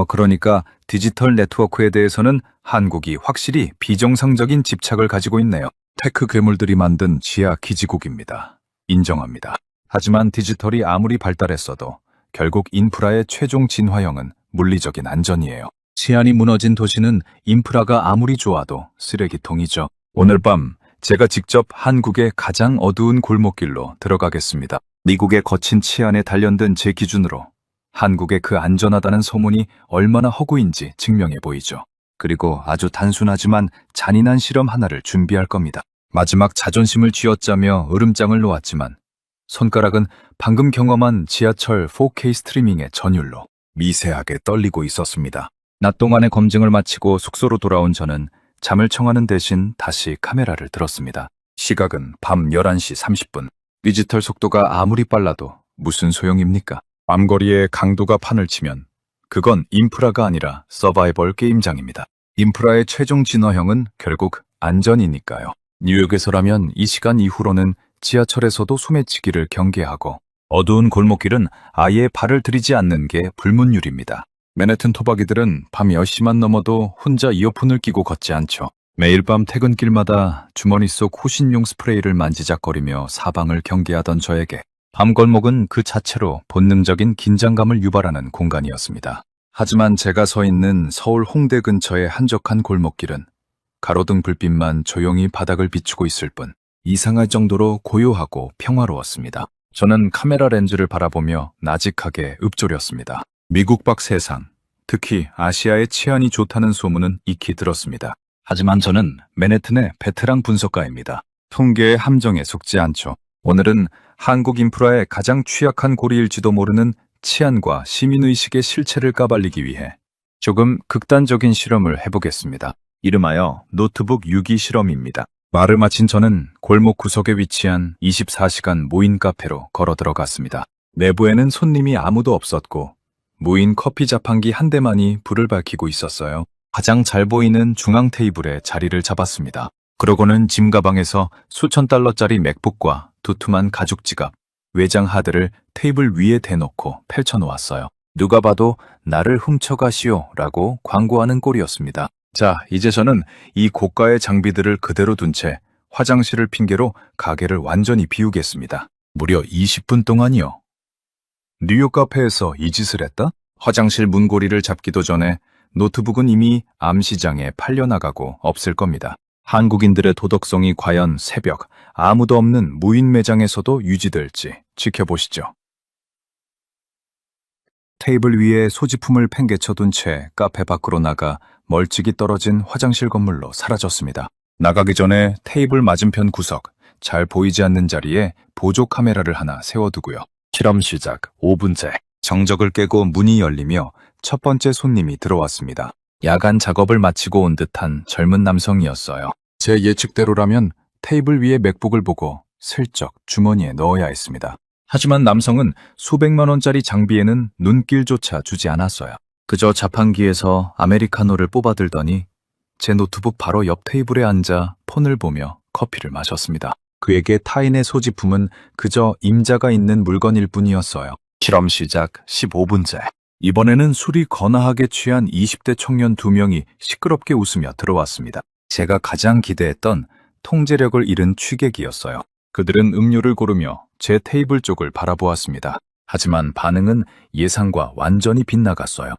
그러니까 디지털 네트워크에 대해서는 한국이 확실히 비정상적인 집착을 가지고 있네요. 테크 괴물들이 만든 지하 기지국입니다. 인정합니다. 하지만 디지털이 아무리 발달했어도 결국 인프라의 최종 진화형은 물리적인 안전이에요. 치안이 무너진 도시는 인프라가 아무리 좋아도 쓰레기통이죠. 오늘 밤 제가 직접 한국의 가장 어두운 골목길로 들어가겠습니다. 미국의 거친 치안에 단련된 제 기준으로 한국의 그 안전하다는 소문이 얼마나 허구인지 증명해 보이죠. 그리고 아주 단순하지만 잔인한 실험 하나를 준비할 겁니다. 마지막 자존심을 쥐어짜며 으름장을 놓았지만 손가락은 방금 경험한 지하철 4K 스트리밍의 전율로 미세하게 떨리고 있었습니다. 낮 동안의 검증을 마치고 숙소로 돌아온 저는 잠을 청하는 대신 다시 카메라를 들었습니다. 시각은 밤 11시 30분. 디지털 속도가 아무리 빨라도 무슨 소용입니까? 밤거리에 강도가 판을 치면 그건 인프라가 아니라 서바이벌 게임장입니다. 인프라의 최종 진화형은 결국 안전이니까요. 뉴욕에서라면 이 시간 이후로는 지하철에서도 소매치기를 경계하고 어두운 골목길은 아예 발을 들이지 않는 게 불문율입니다. 맨해튼 토박이들은 밤 10시만 넘어도 혼자 이어폰을 끼고 걷지 않죠. 매일 밤 퇴근길마다 주머니 속 호신용 스프레이를 만지작거리며 사방을 경계하던 저에게 밤골목은 그 자체로 본능적인 긴장감을 유발하는 공간이었습니다. 하지만 제가 서 있는 서울 홍대 근처의 한적한 골목길은 가로등 불빛만 조용히 바닥을 비추고 있을 뿐 이상할 정도로 고요하고 평화로웠습니다. 저는 카메라 렌즈를 바라보며 나직하게 읊조렸습니다. 미국 밖 세상, 특히 아시아의 치안이 좋다는 소문은 익히 들었습니다. 하지만 저는 맨해튼의 베테랑 분석가입니다. 통계의 함정에 속지 않죠. 오늘은 한국 인프라의 가장 취약한 고리일지도 모르는 치안과 시민의식의 실체를 까발리기 위해 조금 극단적인 실험을 해보겠습니다. 이름하여 노트북 유기 실험입니다. 말을 마친 저는 골목 구석에 위치한 24시간 무인 카페로 걸어 들어갔습니다. 내부에는 손님이 아무도 없었고 무인 커피 자판기 한 대만이 불을 밝히고 있었어요. 가장 잘 보이는 중앙 테이블에 자리를 잡았습니다. 그러고는 짐 가방에서 수천 달러짜리 맥북과 두툼한 가죽 지갑, 외장 하드를 테이블 위에 대놓고 펼쳐놓았어요. 누가 봐도 나를 훔쳐가시오 라고 광고하는 꼴이었습니다. 자, 이제 저는 이 고가의 장비들을 그대로 둔 채 화장실을 핑계로 가게를 완전히 비우겠습니다. 무려 20분 동안이요. 뉴욕 카페에서 이 짓을 했다? 화장실 문고리를 잡기도 전에 노트북은 이미 암시장에 팔려나가고 없을 겁니다. 한국인들의 도덕성이 과연 새벽 아무도 없는 무인 매장에서도 유지될지 지켜보시죠. 테이블 위에 소지품을 팽개쳐둔 채 카페 밖으로 나가 멀찍이 떨어진 화장실 건물로 사라졌습니다. 나가기 전에 테이블 맞은편 구석, 잘 보이지 않는 자리에 보조 카메라를 하나 세워두고요. 실험 시작 5분째. 정적을 깨고 문이 열리며 첫 번째 손님이 들어왔습니다. 야간 작업을 마치고 온 듯한 젊은 남성이었어요. 제 예측대로라면 테이블 위에 맥북을 보고 슬쩍 주머니에 넣어야 했습니다. 하지만 남성은 수백만 원짜리 장비에는 눈길조차 주지 않았어요. 그저 자판기에서 아메리카노를 뽑아들더니 제 노트북 바로 옆 테이블에 앉아 폰을 보며 커피를 마셨습니다. 그에게 타인의 소지품은 그저 임자가 있는 물건일 뿐이었어요. 실험 시작 15분째. 이번에는 술이 거나하게 취한 20대 청년 2명이 시끄럽게 웃으며 들어왔습니다. 제가 가장 기대했던 통제력을 잃은 취객이었어요. 그들은 음료를 고르며 제 테이블 쪽을 바라보았습니다. 하지만 반응은 예상과 완전히 빗나갔어요.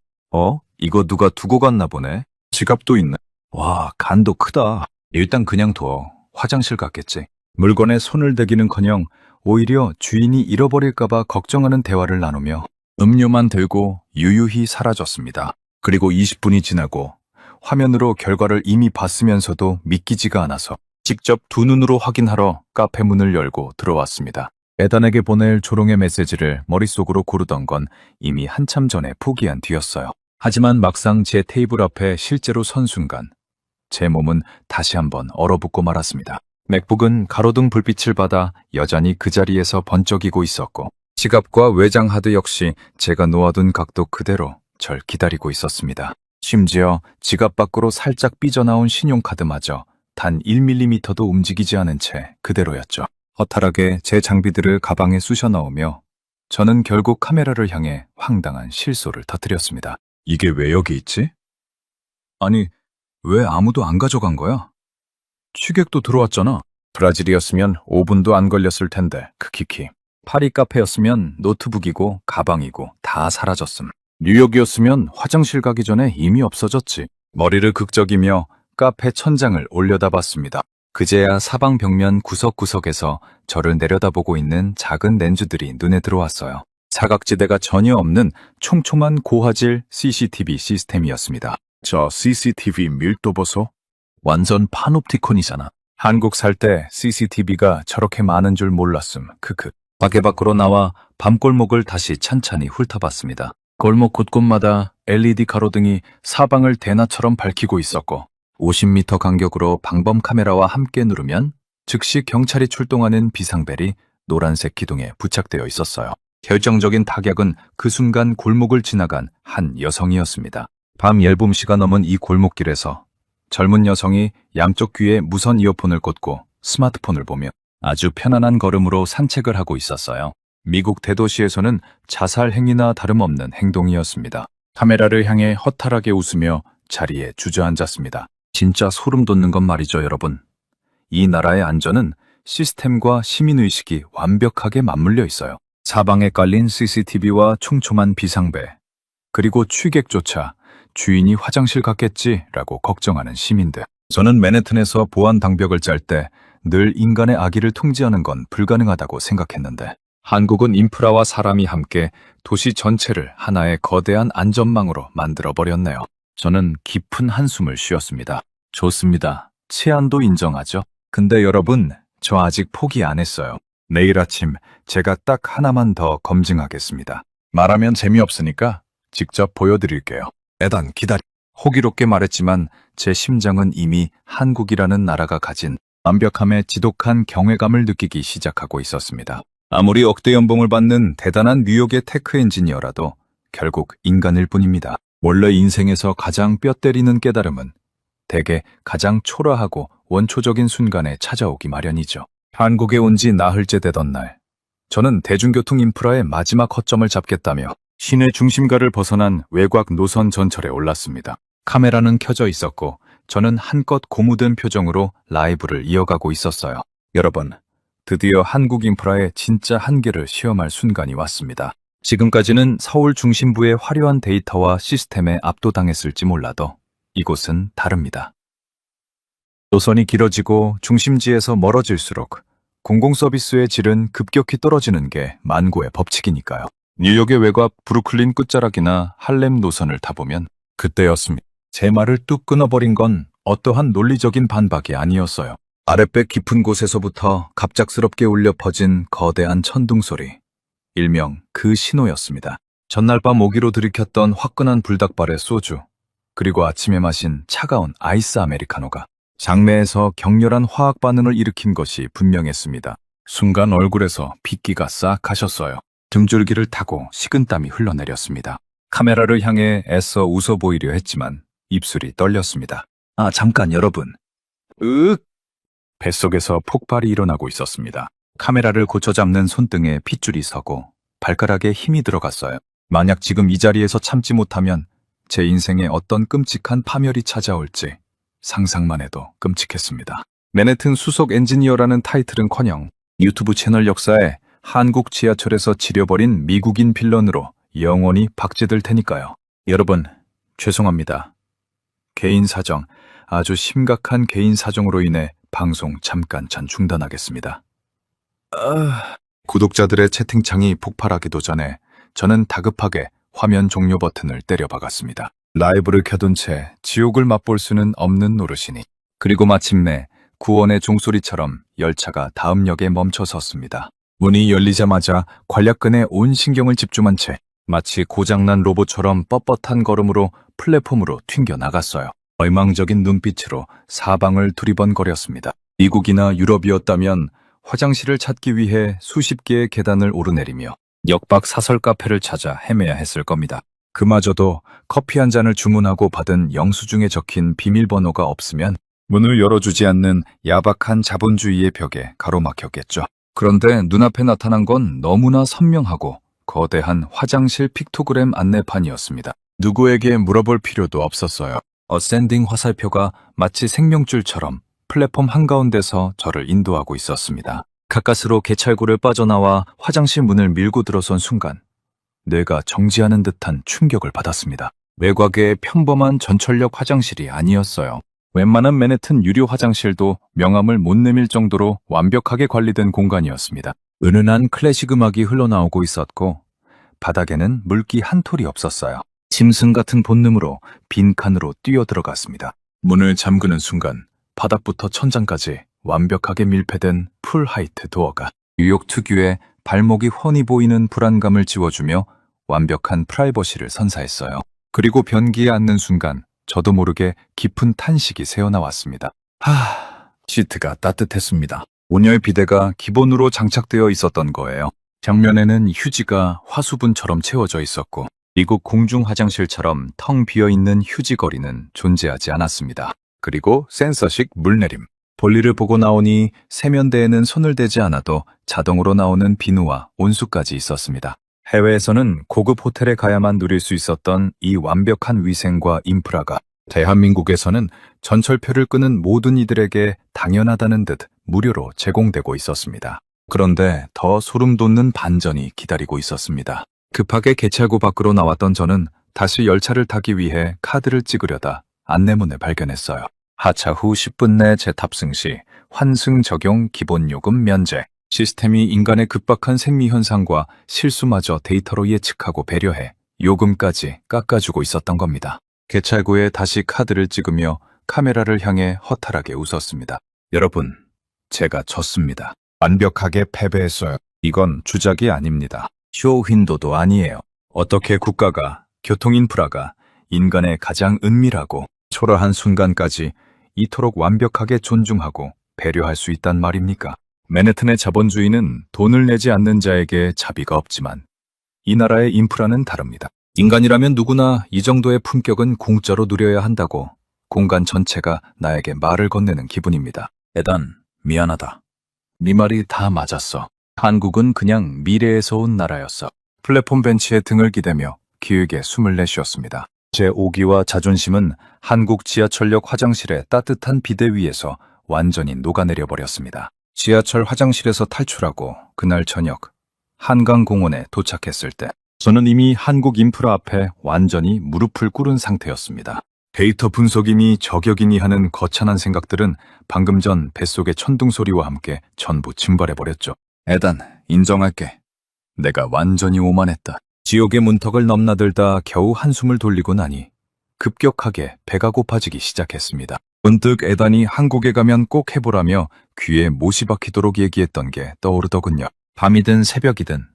이거 누가 두고 갔나 보네. 지갑도 있네. 와, 간도 크다. 일단 그냥 둬. 화장실 갔겠지. 물건에 손을 대기는커녕 오히려 주인이 잃어버릴까봐 걱정하는 대화를 나누며 음료만 들고 유유히 사라졌습니다. 그리고 20분이 지나고 화면으로 결과를 이미 봤으면서도 믿기지가 않아서 직접 두 눈으로 확인하러 카페 문을 열고 들어왔습니다. 에단에게 보낼 조롱의 메시지를 머릿속으로 고르던 건 이미 한참 전에 포기한 뒤였어요. 하지만 막상 제 테이블 앞에 실제로 선 순간 제 몸은 다시 한번 얼어붙고 말았습니다. 맥북은 가로등 불빛을 받아 여전히 그 자리에서 번쩍이고 있었고 지갑과 외장 하드 역시 제가 놓아둔 각도 그대로 절 기다리고 있었습니다. 심지어 지갑 밖으로 살짝 삐져나온 신용카드마저 단 1mm도 움직이지 않은 채 그대로였죠. 허탈하게 제 장비들을 가방에 쑤셔 넣으며 저는 결국 카메라를 향해 황당한 실소를 터뜨렸습니다. 이게 왜 여기 있지? 아니, 왜 아무도 안 가져간 거야? 취객도 들어왔잖아. 브라질이었으면 5분도 안 걸렸을 텐데, 크키키. 파리 카페였으면 노트북이고 가방이고 다 사라졌음. 뉴욕이었으면 화장실 가기 전에 이미 없어졌지. 머리를 극적이며 카페 천장을 올려다봤습니다. 그제야 사방 벽면 구석구석에서 저를 내려다보고 있는 작은 렌즈들이 눈에 들어왔어요. 사각지대가 전혀 없는 촘촘한 고화질 CCTV 시스템이었습니다. 저 CCTV 밀도 보소? 완전 파놉티콘이잖아. 한국 살 때 CCTV가 저렇게 많은 줄 몰랐음. 크크. 가게 밖으로 나와 밤골목을 다시 찬찬히 훑어봤습니다. 골목 곳곳마다 LED 가로등이 사방을 대낮처럼 밝히고 있었고 50m 간격으로 방범 카메라와 함께 누르면 즉시 경찰이 출동하는 비상벨이 노란색 기둥에 부착되어 있었어요. 결정적인 타격은 그 순간 골목을 지나간 한 여성이었습니다. 밤 10시가 넘은 이 골목길에서 젊은 여성이 양쪽 귀에 무선 이어폰을 꽂고 스마트폰을 보며 아주 편안한 걸음으로 산책을 하고 있었어요. 미국 대도시에서는 자살 행위나 다름없는 행동이었습니다. 카메라를 향해 허탈하게 웃으며 자리에 주저앉았습니다. 진짜 소름 돋는 건 말이죠, 여러분. 이 나라의 안전은 시스템과 시민의식이 완벽하게 맞물려 있어요. 사방에 깔린 CCTV와 촘촘한 비상벨, 그리고 취객조차 주인이 화장실 갔겠지라고 걱정하는 시민들. 저는 맨해튼에서 보안 방벽을 짤 때 늘 인간의 악의를 통제하는 건 불가능하다고 생각했는데 한국은 인프라와 사람이 함께 도시 전체를 하나의 거대한 안전망으로 만들어버렸네요. 저는 깊은 한숨을 쉬었습니다. 좋습니다. 치안도 인정하죠. 근데 여러분, 저 아직 포기 안 했어요. 내일 아침 제가 딱 하나만 더 검증하겠습니다. 말하면 재미없으니까 직접 보여드릴게요. 에단 기다려. 호기롭게 말했지만 제 심장은 이미 한국이라는 나라가 가진 완벽함에 지독한 경외감을 느끼기 시작하고 있었습니다. 아무리 억대 연봉을 받는 대단한 뉴욕의 테크 엔지니어라도 결국 인간일 뿐입니다. 원래 인생에서 가장 뼈 때리는 깨달음은 대개 가장 초라하고 원초적인 순간에 찾아오기 마련이죠. 한국에 온 지 나흘째 되던 날, 저는 대중교통 인프라의 마지막 허점을 잡겠다며 시내 중심가를 벗어난 외곽 노선 전철에 올랐습니다. 카메라는 켜져 있었고 저는 한껏 고무된 표정으로 라이브를 이어가고 있었어요. 여러분, 드디어 한국 인프라의 진짜 한계를 시험할 순간이 왔습니다. 지금까지는 서울 중심부의 화려한 데이터와 시스템에 압도당했을지 몰라도 이곳은 다릅니다. 노선이 길어지고 중심지에서 멀어질수록 공공서비스의 질은 급격히 떨어지는 게 만고의 법칙이니까요. 뉴욕의 외곽 브루클린 끝자락이나 할렘 노선을 타보면 그때였습니다. 제 말을 뚝 끊어버린 건 어떠한 논리적인 반박이 아니었어요. 아랫배 깊은 곳에서부터 갑작스럽게 울려 퍼진 거대한 천둥소리. 일명 그 신호였습니다. 전날 밤 오기로 들이켰던 화끈한 불닭발의 소주, 그리고 아침에 마신 차가운 아이스 아메리카노가 장내에서 격렬한 화학 반응을 일으킨 것이 분명했습니다. 순간 얼굴에서 핏기가 싹 가셨어요. 등줄기를 타고 식은땀이 흘러내렸습니다. 카메라를 향해 애써 웃어 보이려 했지만 입술이 떨렸습니다. 아, 잠깐 여러분. 뱃속에서 폭발이 일어나고 있었습니다. 카메라를 고쳐잡는 손등에 핏줄이 서고 발가락에 힘이 들어갔어요. 만약 지금 이 자리에서 참지 못하면 제 인생에 어떤 끔찍한 파멸이 찾아올지 상상만 해도 끔찍했습니다. 맨해튼 수석 엔지니어라는 타이틀은커녕 유튜브 채널 역사에 한국 지하철에서 지려버린 미국인 빌런으로 영원히 박제될 테니까요. 여러분, 죄송합니다. 개인 사정, 아주 심각한 개인 사정으로 인해 방송 잠깐 중단하겠습니다. 구독자들의 채팅창이 폭발하기도 전에 저는 다급하게 화면 종료 버튼을 때려박았습니다. 라이브를 켜둔 채 지옥을 맛볼 수는 없는 노릇이니. 그리고 마침내 구원의 종소리처럼 열차가 다음 역에 멈춰 섰습니다. 문이 열리자마자 관략근에 온 신경을 집중한 채 마치 고장난 로봇처럼 뻣뻣한 걸음으로 플랫폼으로 튕겨 나갔어요. 얼망적인 눈빛으로 사방을 두리번거렸습니다. 미국이나 유럽이었다면 화장실을 찾기 위해 수십 개의 계단을 오르내리며 역박 사설 카페를 찾아 헤매야 했을 겁니다. 그마저도 커피 한 잔을 주문하고 받은 영수증에 적힌 비밀번호가 없으면 문을 열어주지 않는 야박한 자본주의의 벽에 가로막혔겠죠. 그런데 눈앞에 나타난 건 너무나 선명하고 거대한 화장실 픽토그램 안내판이었습니다. 누구에게 물어볼 필요도 없었어요. 어센딩 화살표가 마치 생명줄처럼 플랫폼 한가운데서 저를 인도하고 있었습니다. 가까스로 개찰구를 빠져나와 화장실 문을 밀고 들어선 순간 뇌가 정지하는 듯한 충격을 받았습니다. 외곽의 평범한 전철역 화장실이 아니었어요. 웬만한 맨해튼 유료 화장실도 명암을 못 내밀 정도로 완벽하게 관리된 공간이었습니다. 은은한 클래식 음악이 흘러나오고 있었고 바닥에는 물기 한 톨이 없었어요. 짐승 같은 본능으로 빈칸으로 뛰어들어갔습니다. 문을 잠그는 순간 바닥부터 천장까지 완벽하게 밀폐된 풀 하이트 도어가 뉴욕 특유의 발목이 훤히 보이는 불안감을 지워주며 완벽한 프라이버시를 선사했어요. 그리고 변기에 앉는 순간 저도 모르게 깊은 탄식이 새어나왔습니다. 시트가 따뜻했습니다. 온열 비데가 기본으로 장착되어 있었던 거예요. 벽면에는 휴지가 화수분처럼 채워져 있었고 미국 공중 화장실처럼 텅 비어있는 휴지 거리는 존재하지 않았습니다. 그리고 센서식 물내림. 볼일을 보고 나오니 세면대에는 손을 대지 않아도 자동으로 나오는 비누와 온수까지 있었습니다. 해외에서는 고급 호텔에 가야만 누릴 수 있었던 이 완벽한 위생과 인프라가 대한민국에서는 전철표를 끄는 모든 이들에게 당연하다는 듯 무료로 제공되고 있었습니다. 그런데 더 소름 돋는 반전이 기다리고 있었습니다. 급하게 개찰구 밖으로 나왔던 저는 다시 열차를 타기 위해 카드를 찍으려다 안내문을 발견했어요. 하차 후 10분 내 재탑승 시 환승 적용 기본요금 면제. 시스템이 인간의 급박한 생리현상과 실수마저 데이터로 예측하고 배려해 요금까지 깎아주고 있었던 겁니다. 개찰구에 다시 카드를 찍으며 카메라를 향해 허탈하게 웃었습니다. 여러분, 제가 졌습니다. 완벽하게 패배했어요. 이건 주작이 아닙니다. 쇼윈도도 아니에요. 어떻게 국가가, 교통인프라가 인간의 가장 은밀하고 초라한 순간까지 이토록 완벽하게 존중하고 배려할 수 있단 말입니까? 맨해튼의 자본주의는 돈을 내지 않는 자에게 자비가 없지만 이 나라의 인프라는 다릅니다. 인간이라면 누구나 이 정도의 품격은 공짜로 누려야 한다고 공간 전체가 나에게 말을 건네는 기분입니다. 에단, 미안하다. 네 말이 다 맞았어. 한국은 그냥 미래에서 온 나라였어. 플랫폼 벤치에 등을 기대며 기획에 숨을 내쉬었습니다. 제 오기와 자존심은 한국 지하철역 화장실의 따뜻한 비대 위에서 완전히 녹아내려 버렸습니다. 지하철 화장실에서 탈출하고 그날 저녁 한강공원에 도착했을 때 저는 이미 한국 인프라 앞에 완전히 무릎을 꿇은 상태였습니다. 데이터 분석이니 저격이니 하는 거창한 생각들은 방금 전 뱃속의 천둥 소리와 함께 전부 증발해버렸죠. 에단, 인정할게. 내가 완전히 오만했다. 지옥의 문턱을 넘나들다 겨우 한숨을 돌리고 나니 급격하게 배가 고파지기 시작했습니다. 문득 에단이 한국에 가면 꼭 해보라며 귀에 못이 박히도록 얘기했던 게 떠오르더군요. 밤이든 새벽이든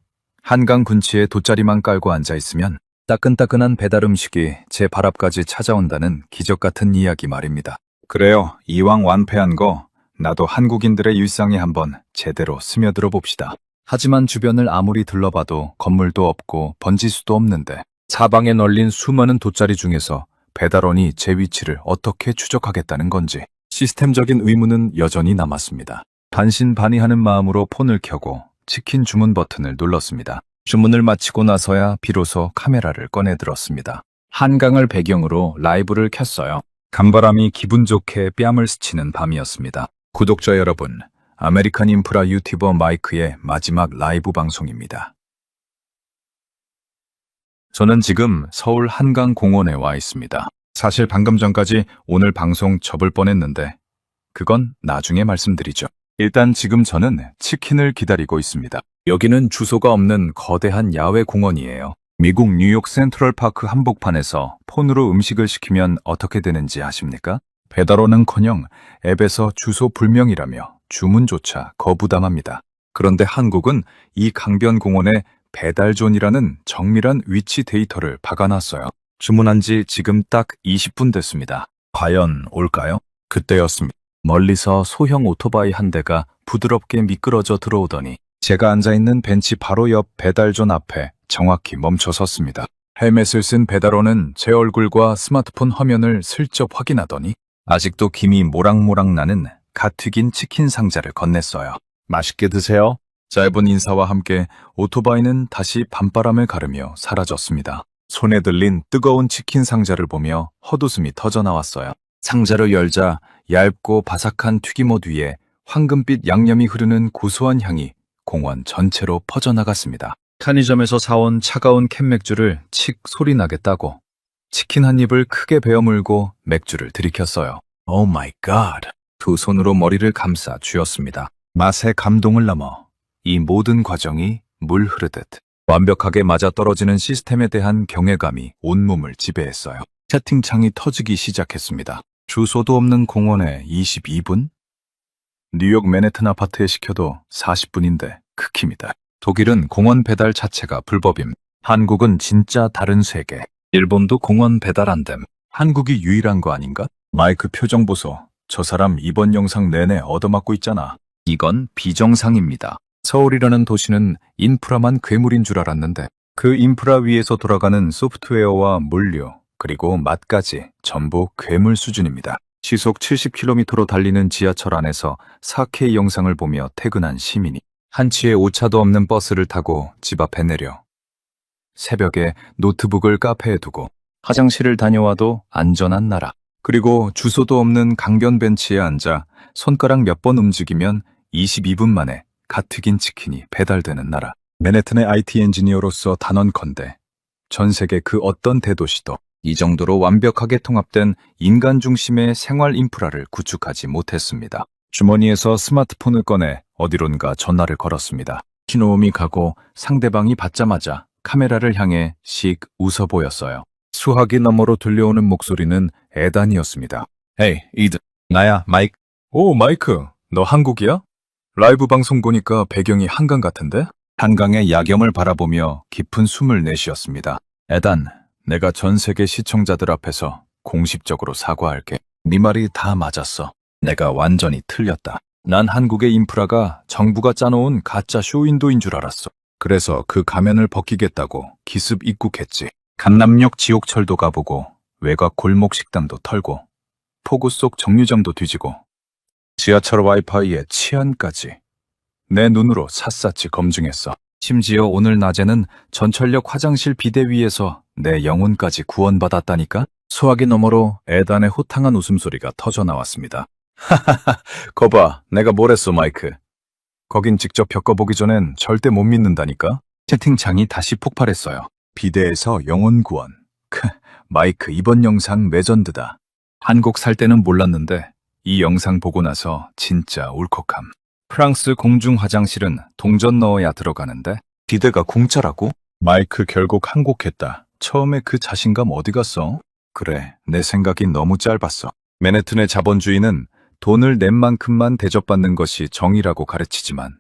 한강 군치에 돗자리만 깔고 앉아있으면 따끈따끈한 배달 음식이 제 발 앞까지 찾아온다는 기적 같은 이야기 말입니다. 그래요. 이왕 완패한 거 나도 한국인들의 일상에 한번 제대로 스며들어 봅시다. 하지만 주변을 아무리 둘러봐도 건물도 없고 번지수도 없는데 사방에 널린 수많은 돗자리 중에서 배달원이 제 위치를 어떻게 추적하겠다는 건지 시스템적인 의문은 여전히 남았습니다. 반신반의하는 마음으로 폰을 켜고 치킨 주문 버튼을 눌렀습니다. 주문을 마치고 나서야 비로소 카메라를 꺼내 들었습니다. 한강을 배경으로 라이브를 켰어요. 간바람이 기분 좋게 뺨을 스치는 밤이었습니다. 구독자 여러분, 아메리칸 인프라 유튜버 마이크의 마지막 라이브 방송입니다. 저는 지금 서울 한강공원에 와 있습니다. 사실 방금 전까지 오늘 방송 접을 뻔했는데 그건 나중에 말씀드리죠. 일단 지금 저는 치킨을 기다리고 있습니다. 여기는 주소가 없는 거대한 야외 공원이에요. 미국 뉴욕 센트럴파크 한복판에서 폰으로 음식을 시키면 어떻게 되는지 아십니까? 배달원은커녕 앱에서 주소 불명이라며 주문조차 거부당합니다. 그런데 한국은 이 강변공원에 배달존이라는 정밀한 위치 데이터를 박아놨어요. 주문한 지 지금 딱 20분 됐습니다. 과연 올까요? 그때였습니다. 멀리서 소형 오토바이 한 대가 부드럽게 미끄러져 들어오더니 제가 앉아있는 벤치 바로 옆 배달존 앞에 정확히 멈춰 섰습니다. 헬멧을 쓴 배달원은 제 얼굴과 스마트폰 화면을 슬쩍 확인하더니 아직도 김이 모락모락 나는 갓 튀긴 치킨 상자를 건넸어요. 맛있게 드세요. 짧은 인사와 함께 오토바이는 다시 밤바람을 가르며 사라졌습니다. 손에 들린 뜨거운 치킨 상자를 보며 헛웃음이 터져나왔어요. 상자를 열자 얇고 바삭한 튀김옷 위에 황금빛 양념이 흐르는 고소한 향이 공원 전체로 퍼져나갔습니다. 편의점에서 사온 차가운 캔맥주를 칙 소리나게 따고 치킨 한 입을 크게 베어 물고 맥주를 들이켰어요. 오 마이 갓. 두 손으로 머리를 감싸 쥐었습니다. 맛의 감동을 넘어 이 모든 과정이 물 흐르듯 완벽하게 맞아떨어지는 시스템에 대한 경외감이 온몸을 지배했어요. 채팅창이 터지기 시작했습니다. 주소도 없는 공원에 22분? 뉴욕 맨해튼 아파트에 시켜도 40분인데 극히입니다. 독일은 공원 배달 자체가 불법임. 한국은 진짜 다른 세계. 일본도 공원 배달 안 됨. 한국이 유일한 거 아닌가? 마이크 표정 보소. 저 사람 이번 영상 내내 얻어맞고 있잖아. 이건 비정상입니다. 서울이라는 도시는 인프라만 괴물인 줄 알았는데 그 인프라 위에서 돌아가는 소프트웨어와 물류 그리고 맛까지 전부 괴물 수준입니다. 시속 70km로 달리는 지하철 안에서 4K 영상을 보며 퇴근한 시민이 한치의 오차도 없는 버스를 타고 집 앞에 내려 새벽에 노트북을 카페에 두고 화장실을 다녀와도 안전한 나라. 그리고 주소도 없는 강변 벤치에 앉아 손가락 몇 번 움직이면 22분 만에 갓 튀긴 치킨이 배달되는 나라. 맨해튼의 IT 엔지니어로서 단언컨대 전 세계 그 어떤 대도시도 이 정도로 완벽하게 통합된 인간 중심의 생활 인프라를 구축하지 못했습니다. 주머니에서 스마트폰을 꺼내 어디론가 전화를 걸었습니다. 신호음이 가고 상대방이 받자마자 카메라를 향해 씩 웃어 보였어요. 수화기 너머로 들려오는 목소리는 에단이었습니다. 헤이, 이드. 나야, 마이크. 오, 마이크. 너 한국이야? 라이브 방송 보니까 배경이 한강 같은데? 한강의 야경을 바라보며 깊은 숨을 내쉬었습니다. 에단, 내가 전 세계 시청자들 앞에서 공식적으로 사과할게. 네 말이 다 맞았어. 내가 완전히 틀렸다. 난 한국의 인프라가 정부가 짜놓은 가짜 쇼윈도인 줄 알았어. 그래서 그 가면을 벗기겠다고 기습 입국했지. 강남역 지옥철도 가보고 외곽 골목 식당도 털고 포구 속 정류장도 뒤지고 지하철 와이파이에 치안까지 내 눈으로 샅샅이 검증했어. 심지어 오늘 낮에는 전철역 화장실 비대 위에서 내 영혼까지 구원받았다니까? 수화기 너머로 에단의 호탕한 웃음소리가 터져나왔습니다. 하하하, 거봐, 내가 뭘 했어, 마이크. 거긴 직접 겪어보기 전엔 절대 못 믿는다니까? 채팅창이 다시 폭발했어요. 비대에서 영혼 구원. 마이크 이번 영상 레전드다. 한국 살 때는 몰랐는데 이 영상 보고 나서 진짜 울컥함. 프랑스 공중 화장실은 동전 넣어야 들어가는데 비대가 공짜라고? 마이크 결국 한국했다. 처음에 그 자신감 어디 갔어? 그래, 내 생각이 너무 짧았어. 맨해튼의 자본주의는 돈을 낸 만큼만 대접받는 것이 정의라고 가르치지만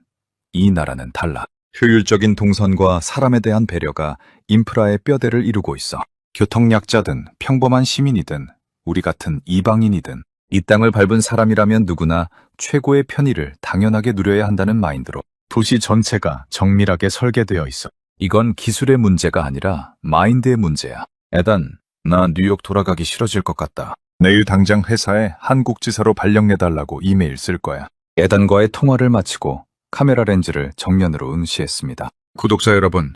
이 나라는 달라. 효율적인 동선과 사람에 대한 배려가 인프라의 뼈대를 이루고 있어. 교통약자든 평범한 시민이든 우리 같은 이방인이든 이 땅을 밟은 사람이라면 누구나 최고의 편의를 당연하게 누려야 한다는 마인드로 도시 전체가 정밀하게 설계되어 있어. 이건 기술의 문제가 아니라 마인드의 문제야. 에단, 나 뉴욕 돌아가기 싫어질 것 같다. 내일 당장 회사에 한국 지사로 발령내달라고 이메일 쓸 거야. 에단과의 통화를 마치고 카메라 렌즈를 정면으로 응시했습니다. 구독자 여러분,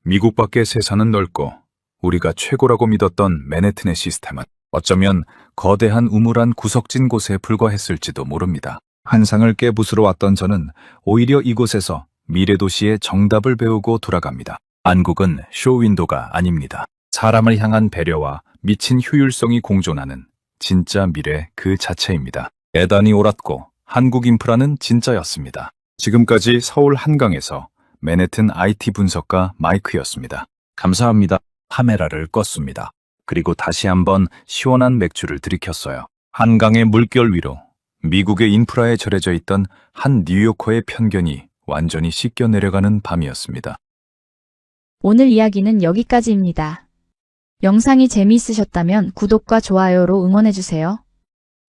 미국 밖의 세상은 넓고 우리가 최고라고 믿었던 맨해튼의 시스템은 어쩌면 거대한 우물한 구석진 곳에 불과했을지도 모릅니다. 환상을 깨부수러 왔던 저는 오히려 이곳에서 미래 도시의 정답을 배우고 돌아갑니다. 한국은 쇼윈도가 아닙니다. 사람을 향한 배려와 미친 효율성이 공존하는 진짜 미래 그 자체입니다. 에단이 옳았고 한국 인프라는 진짜였습니다. 지금까지 서울 한강에서 맨해튼 IT 분석가 마이크였습니다. 감사합니다. 카메라를 껐습니다. 그리고 다시 한번 시원한 맥주를 들이켰어요. 한강의 물결 위로 미국의 인프라에 절여져 있던 한 뉴요커의 편견이 완전히 씻겨 내려가는 밤이었습니다. 오늘 이야기는 여기까지입니다. 영상이 재미있으셨다면 구독과 좋아요로 응원해주세요.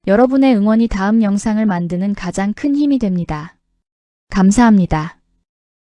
여러분의 응원이 다음 영상을 만드는 가장 큰 힘이 됩니다. 감사합니다.